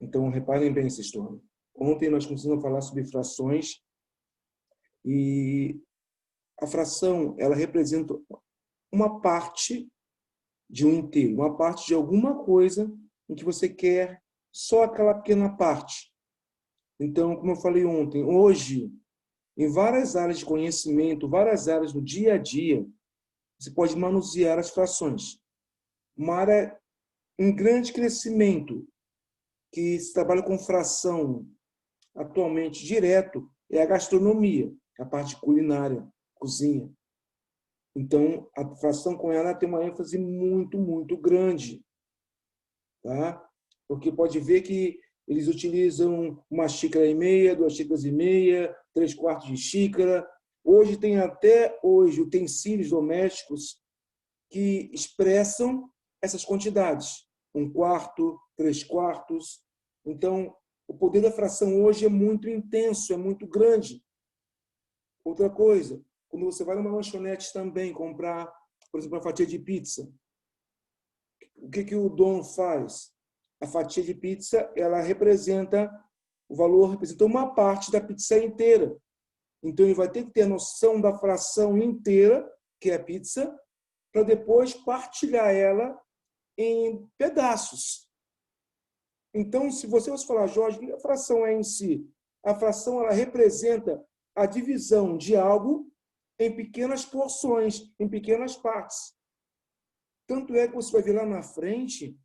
Então, reparem bem, vocês turma. Ontem nós começamos a falar sobre frações e a fração, ela representa uma parte de um inteiro, uma parte de alguma coisa em que você quer só aquela pequena parte. Então, como eu falei ontem, hoje, em várias áreas de conhecimento, várias áreas do dia a dia, você pode manusear as frações. Uma área em grande crescimento, que se trabalha com fração atualmente direto, é a gastronomia, a parte culinária, cozinha. Então, a fração com ela tem uma ênfase muito, muito grande. Tá? Porque pode ver que eles utilizam 1,5 xícaras, 2,5 xícaras, 3/4 de xícara. Hoje tem até utensílios domésticos que expressam essas quantidades. 1/4, 3/4. Então, o poder da fração hoje é muito intenso, é muito grande. Outra coisa, quando você vai numa lanchonete também comprar, por exemplo, uma fatia de pizza, o que o dono faz? A fatia de pizza, ela representa, o valor representa uma parte da pizza inteira. Então, ele vai ter que ter a noção da fração inteira, que é a pizza, para depois partilhar ela em pedaços. Então, se você fosse falar, Jorge, o que a fração é em si? A fração, ela representa a divisão de algo em pequenas porções, em pequenas partes. Tanto é que você vai ver lá na frente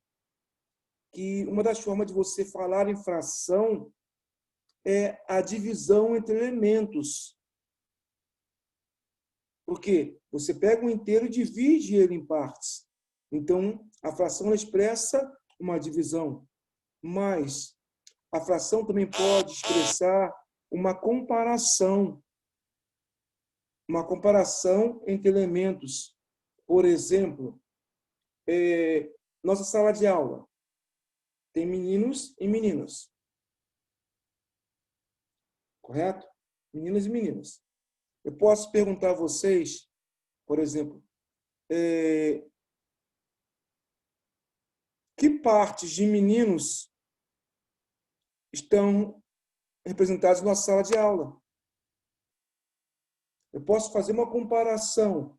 que uma das formas de você falar em fração é a divisão entre elementos. Porque você pega um inteiro e divide ele em partes. Então, a fração expressa uma divisão. Mas a fração também pode expressar uma comparação entre elementos. Por exemplo, nossa sala de aula tem meninos e meninas. Correto? Meninos e meninas. Eu posso perguntar a vocês, por exemplo, que partes de meninos estão representados na sala de aula? Eu posso fazer uma comparação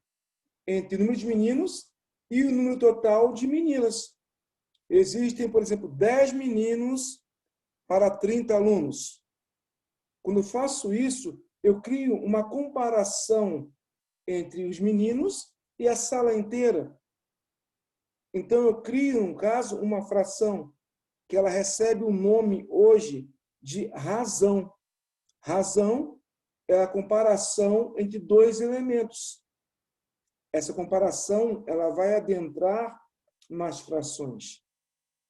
entre o número de meninos e o número total de meninas. Existem, por exemplo, 10 meninos para 30 alunos. Quando eu faço isso, eu crio uma comparação entre os meninos e a sala inteira. Então, eu crio, no caso, uma fração que ela recebe o nome hoje de razão. Razão é a comparação entre dois elementos. Essa comparação ela vai adentrar nas frações.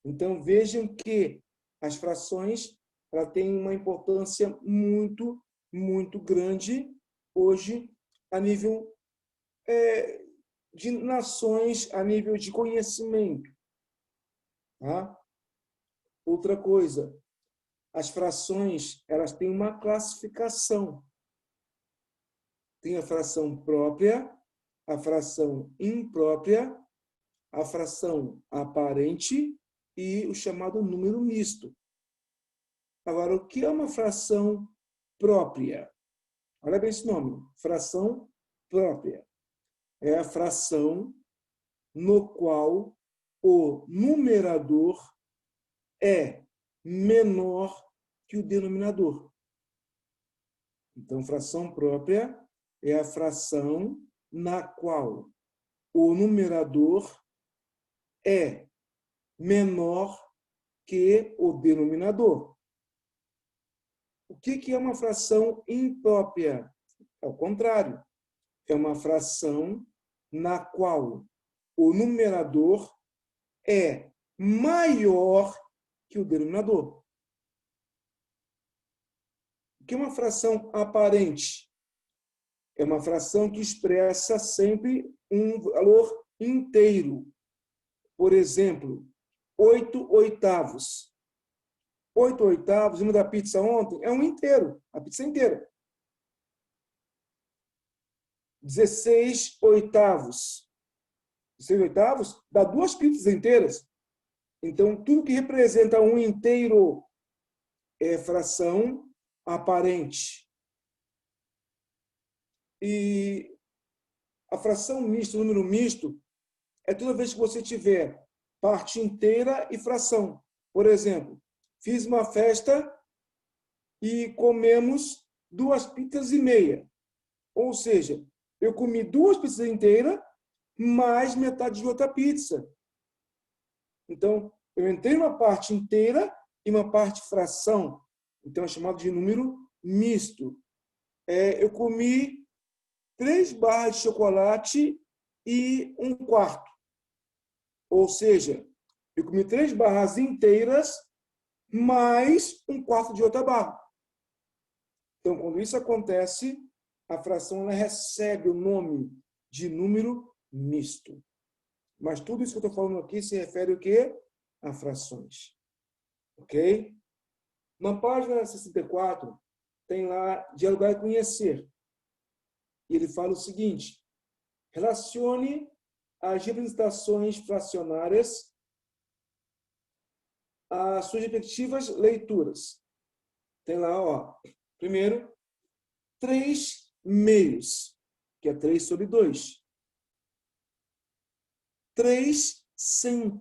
Então, vejam que as frações ela têm uma importância muito, muito grande hoje a nível de nações, a nível de conhecimento. Tá? Outra coisa, as frações elas têm uma classificação. Tem a fração própria, a fração imprópria, a fração aparente e o chamado número misto. Agora, o que é uma fração própria? Olha bem esse nome, fração própria. É a fração no qual o numerador é menor que o denominador. Então, fração própria é a fração na qual o numerador é menor que o denominador. O que é uma fração imprópria? Ao contrário, é uma fração na qual o numerador é maior que o denominador. O que é uma fração aparente? É uma fração que expressa sempre um valor inteiro. Por exemplo, 8/8. 8/8, o número da pizza ontem, é um inteiro, a pizza inteira. 16/8. 16/8 dá 2 pizzas inteiras. Então, tudo que representa um inteiro é fração aparente. E a fração mista, o número misto, é toda vez que você tiver parte inteira e fração. Por exemplo, fiz uma festa e comemos 2,5 pizzas. Ou seja, eu comi 2 pizzas inteiras mais metade de outra pizza. Então, eu entrei numa parte inteira e uma parte fração. Então, é chamado de número misto. Eu comi 3 barras de chocolate e 1/4. Ou seja, eu comi 3 barras inteiras mais 1/4 de outra barra. Então, quando isso acontece, a fração ela recebe o nome de número misto. Mas tudo isso que eu estou falando aqui se refere ao quê? A frações. Ok? Na página 64, tem lá dialogar e conhecer. E ele fala o seguinte: relacione as representações fracionárias às suas respectivas leituras. Tem lá, ó, primeiro, 3/2, que é 3/2. 3/100,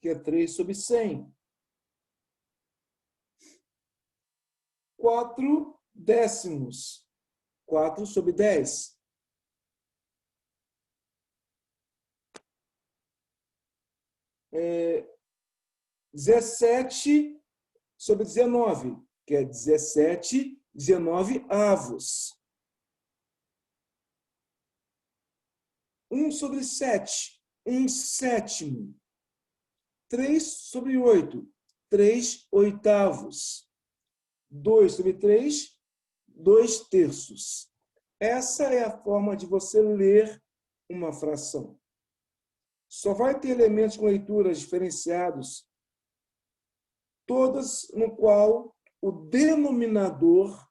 que é 3/100. 4/10, 4/10. 17/19, que é 17/19. 1/7, 1/7. 3/8, 3/8. 2/3, 2/3. Essa é a forma de você ler uma fração. Só vai ter elementos com leituras diferenciados, todas no qual o denominador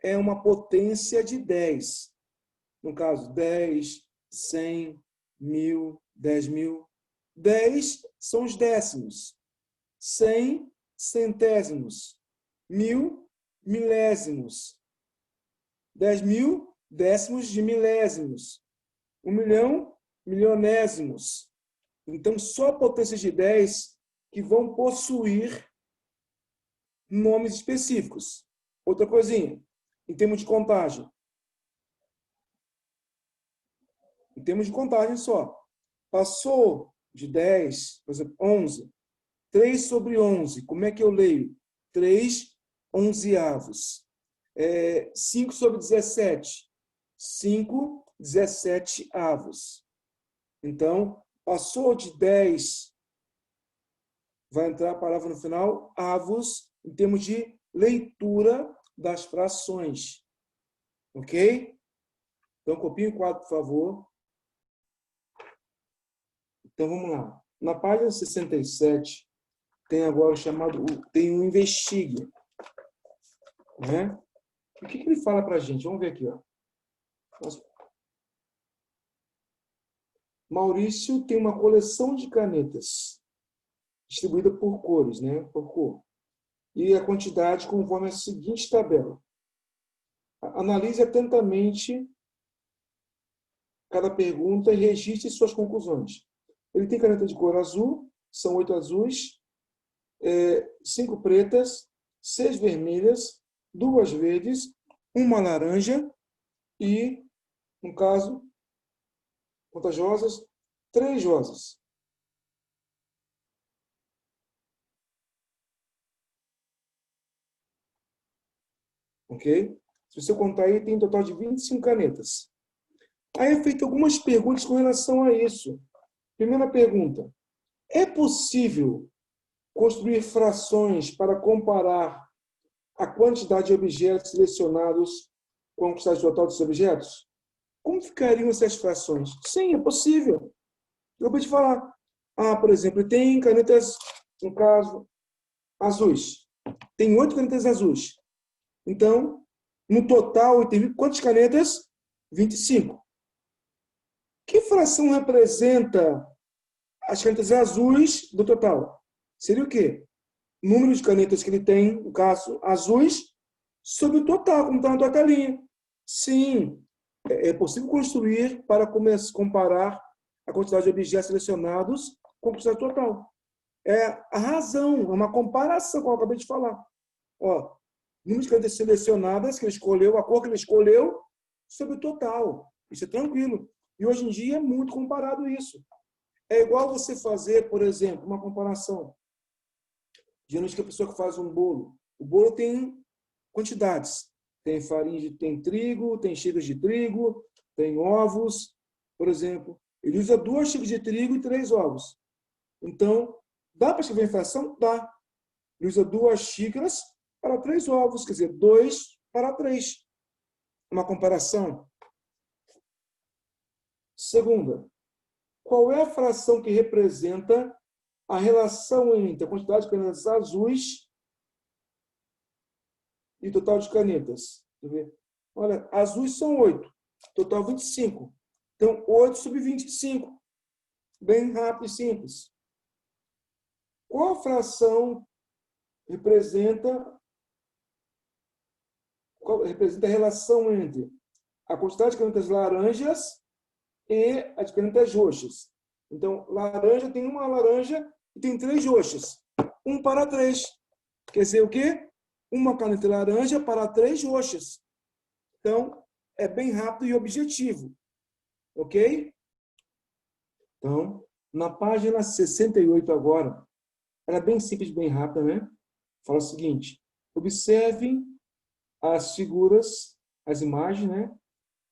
é uma potência de 10. No caso, 10, 100, 1000, 10.000. 10 são os décimos. 100, centésimos. 1000, milésimos. 10.000, décimos de milésimos. 1.000.000, milionésimos. Então, só potências de 10 que vão possuir nomes específicos. Outra coisinha, em termos de contagem. Em termos de contagem só. Passou de 10, por exemplo, 11. 3/11. Como é que eu leio? 3/11. 5/17. 5/17. Então, passou de 10, vai entrar a palavra no final, avos, em termos de leitura das frações. Ok? Então, copie o quadro, por favor. Então, vamos lá. Na página 67, tem agora o chamado, tem um investigue. Né? O que ele fala para a gente? Vamos ver aqui. Ó. Maurício tem uma coleção de canetas, distribuída por cores, né? Por cor. E a quantidade conforme a seguinte tabela. Analise atentamente cada pergunta e registre suas conclusões. Ele tem caneta de cor azul, são 8 azuis, 5 pretas, 6 vermelhas, 2 verdes, 1 laranja e, no caso, quantas rosas? 3 rosas. Ok? Se você contar aí, tem um total de 25 canetas. Aí é feito algumas perguntas com relação a isso. Primeira pergunta. É possível construir frações para comparar a quantidade de objetos selecionados com a quantidade total dos objetos? Como ficariam essas frações? Sim, é possível. Eu vou te falar. Por exemplo, tem canetas, no caso, azuis. Tem 8 canetas azuis. Então, no total, tem quantas canetas? 25. Que fração representa as canetas azuis do total. Seria o quê? Número de canetas que ele tem, no caso, azuis, sobre o total, como está na tua telinha. Sim, é possível construir para comparar a quantidade de objetos selecionados com a quantidade total. É a razão, é uma comparação, como eu acabei de falar. Ó, número de canetas selecionadas que ele escolheu, a cor que ele escolheu, sobre o total. Isso é tranquilo. E hoje em dia é muito comparado isso. É igual você fazer, por exemplo, uma comparação. Digamos que a pessoa que faz um bolo. O bolo tem quantidades. Tem farinha, tem trigo, tem xícaras de trigo, tem ovos, por exemplo. Ele usa 2 xícaras de trigo e 3 ovos. Então, dá para escrever em fração? Dá. Ele usa 2 xícaras para 3 ovos, quer dizer, 2 para 3. Uma comparação. Segunda, qual é a fração que representa a relação entre a quantidade de canetas azuis e o total de canetas? Deixa eu ver. Olha, azuis são 8, total 25. Então, 8 sobre 25. Bem rápido e simples. Qual a fração representa a relação entre a quantidade de canetas laranjas e as canetas roxas? Então, laranja tem uma laranja e tem 3 roxas. 1 para 3. Quer dizer o quê? Uma caneta laranja para 3 roxas. Então, é bem rápido e objetivo. Ok? Então, na página 68 agora, ela é bem simples, bem rápida, né? Fala o seguinte: observem as figuras, as imagens, né?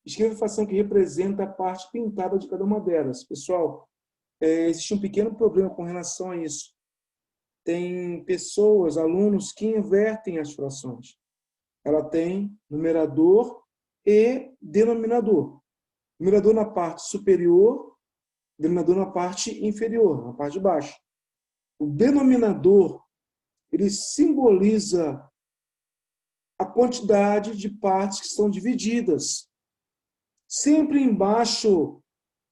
Escreva a fração que representa a parte pintada de cada uma delas. Pessoal, existe um pequeno problema com relação a isso. Tem pessoas, alunos, que invertem as frações. Ela tem numerador e denominador. Numerador na parte superior, denominador na parte inferior, na parte de baixo. O denominador, ele simboliza a quantidade de partes que são divididas. Sempre embaixo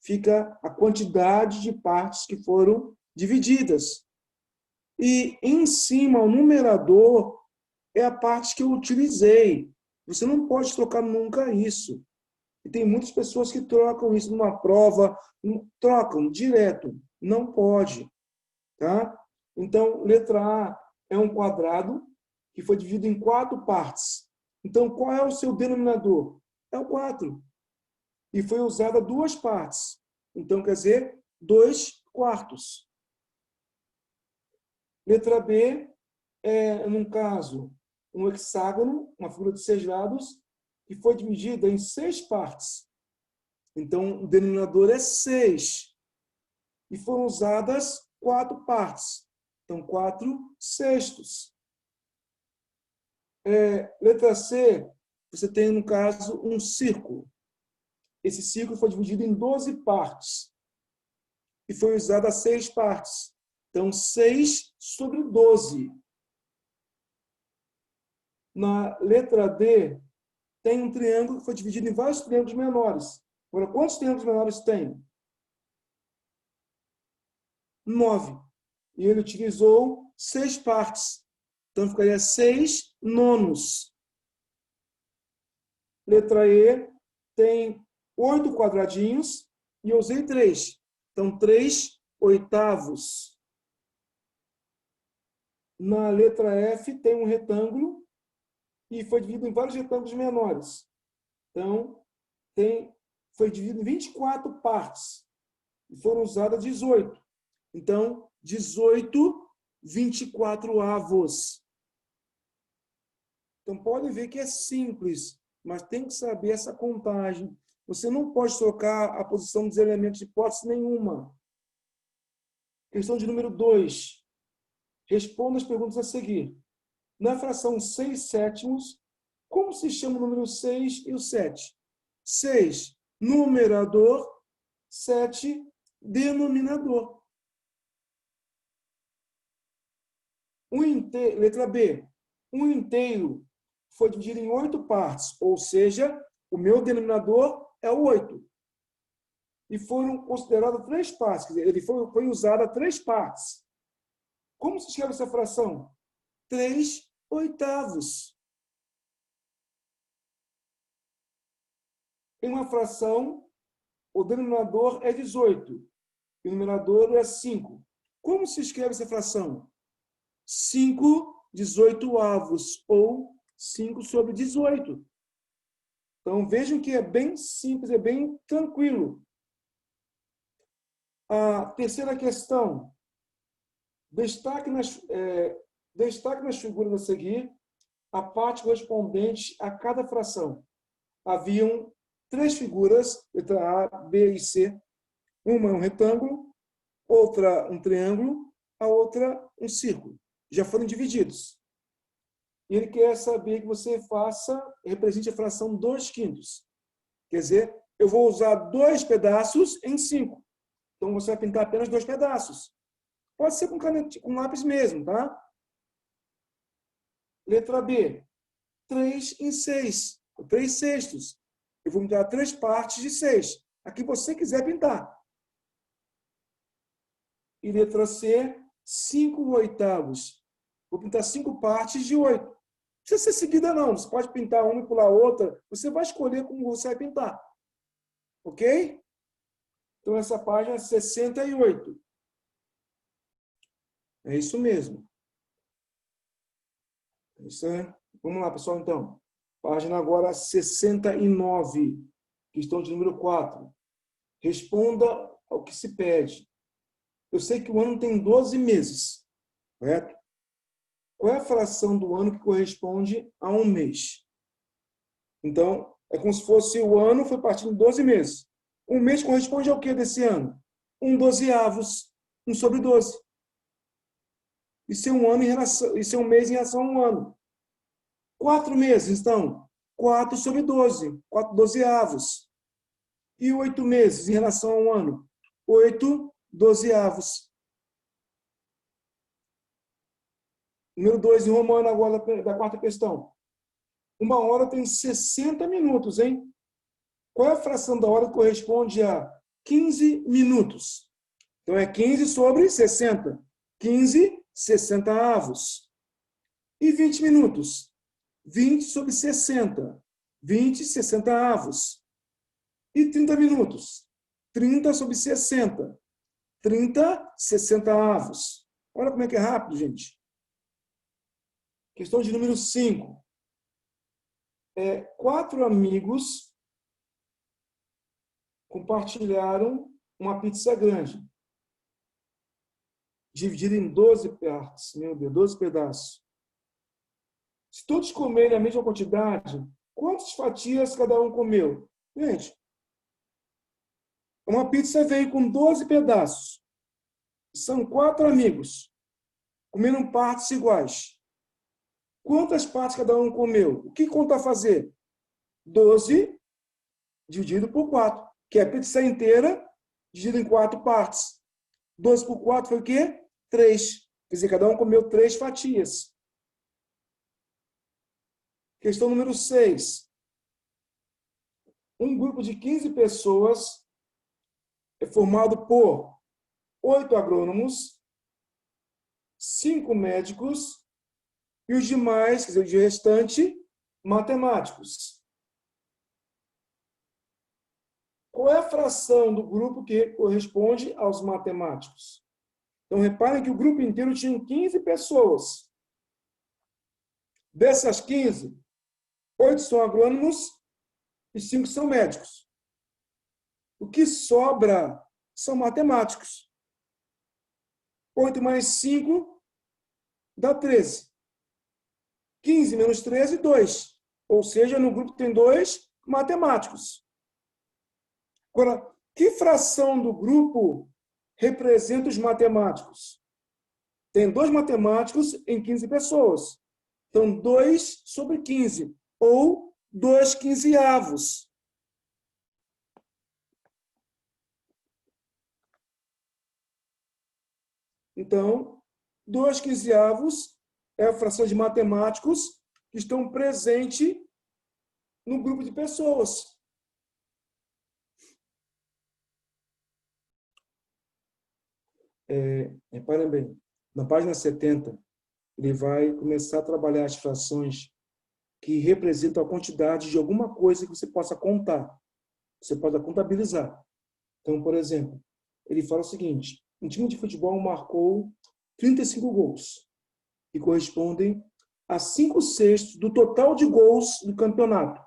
fica a quantidade de partes que foram divididas. E em cima, o numerador é a parte que eu utilizei. Você não pode trocar nunca isso. E tem muitas pessoas que trocam isso numa prova, trocam direto. Não pode. Tá? Então, letra A é um quadrado que foi dividido em 4 partes. Então, qual é o seu denominador? É o 4. E foi usada 2 partes. Então, quer dizer, 2 quartos. Letra B é, num caso, um hexágono, uma figura de 6 lados, que foi dividida em 6 partes. Então, o denominador é 6. E foram usadas 4 partes. Então, 4 sextos. Letra C, você tem, no caso, um círculo. Esse círculo foi dividido em 12 partes. E foi usado a 6 partes. Então, 6 sobre 12. Na letra D, tem um triângulo que foi dividido em vários triângulos menores. Agora, quantos triângulos menores tem? 9. E ele utilizou 6 partes. Então, ficaria 6 nonos. Letra E tem 8 quadradinhos e eu usei 3. Então, 3 oitavos. Na letra F tem um retângulo e foi dividido em vários retângulos menores. Então, foi dividido em 24 partes. E foram usadas 18. Então, 18 24avos. Então, podem ver que é simples, mas tem que saber essa contagem. Você não pode trocar a posição dos elementos de hipótese nenhuma. Questão de número 2. Responda as perguntas a seguir. Na fração 6 sétimos, como se chama o número 6 e o 7? 6, numerador. 7, denominador. Letra B. Um inteiro foi dividido em 8 partes, ou seja, o meu denominador é o 8. e foram consideradas 3 partes. Quer dizer, ele foi usada 3 partes. Como se escreve essa fração? 3/8. Em uma fração, o denominador é 18 e o numerador é 5. Como se escreve essa fração? 5/18 ou 5/18. Então, vejam que é bem simples, é bem tranquilo. A terceira questão. Destaque nas figuras a seguir a parte correspondente a cada fração. Haviam 3 figuras, letra A, B e C. Uma é um retângulo, outra um triângulo, a outra um círculo. Já foram divididos. E ele quer saber que você represente a fração 2/5. Quer dizer, eu vou usar 2 pedaços em 5. Então, você vai pintar apenas 2 pedaços. Pode ser com lápis mesmo, tá? Letra B. 3/6. 3/6. Eu vou pintar 3 partes de 6. Aqui você quiser pintar. E letra C. 5/8. Vou pintar 5 partes de 8. Não precisa ser seguida, não. Você pode pintar uma e pular outra. Você vai escolher como você vai pintar. Ok? Então, essa página é 68. É isso mesmo. Isso é. Vamos lá, pessoal, então. Página agora 69, questão de número 4. Responda ao que se pede. Eu sei que o ano tem 12 meses, correto? Qual é a fração do ano que corresponde a um mês? Então, é como se fosse o ano foi partido em 12 meses. Um mês corresponde ao que desse ano? 1/12, 1/12. Isso é um ano em relação, isso é um mês em relação a um ano. 4 meses, então, 4/12, 4/12. E 8 meses em relação a um ano? 8/12. Número 2, em romano, agora da 4ª questão. Uma hora tem 60 minutos, hein? Qual é a fração da hora que corresponde a 15 minutos? Então, é 15/60. 15/60. E 20 minutos? 20/60. 20/60. E 30 minutos? 30/60. 30/60. Olha como é que é rápido, gente. Questão de número 5. 4 amigos compartilharam uma pizza grande, dividida em 12 partes. Meu Deus, 12 pedaços. Se todos comerem a mesma quantidade, quantas fatias cada um comeu? Gente, uma pizza veio com 12 pedaços. São 4 amigos, comendo partes iguais. Quantas partes cada um comeu? O que conta fazer? 12 dividido por 4, que é a pizza inteira dividida em 4 partes. 12 por 4 foi o quê? 3. Quer dizer, cada um comeu 3 fatias. Questão número 6. Um grupo de 15 pessoas é formado por 8 agrônomos, 5 médicos e os demais, quer dizer, o restante, matemáticos. Qual é a fração do grupo que corresponde aos matemáticos? Então, reparem que o grupo inteiro tinha 15 pessoas. Dessas 15, 8 são agrônomos e 5 são médicos. O que sobra são matemáticos. 8 mais 5 dá 13. 15 menos 13, 2. Ou seja, no grupo tem 2 matemáticos. Agora, que fração do grupo representa os matemáticos? Tem 2 matemáticos em 15 pessoas. Então, 2/15, ou 2/15. Então, 2/15 é a fração de matemáticos que estão presentes no grupo de pessoas. reparem bem, na página 70, ele vai começar a trabalhar as frações que representam a quantidade de alguma coisa que você possa contar, você possa contabilizar. Então, por exemplo, ele fala o seguinte: um time de futebol marcou 35 gols, que correspondem a 5/6 do total de gols do campeonato.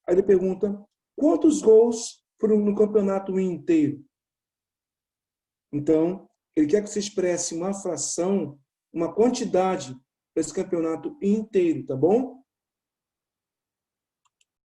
Aí ele pergunta: quantos gols foram no campeonato inteiro? Então, ele quer que você expresse uma fração, uma quantidade para esse campeonato inteiro, tá bom?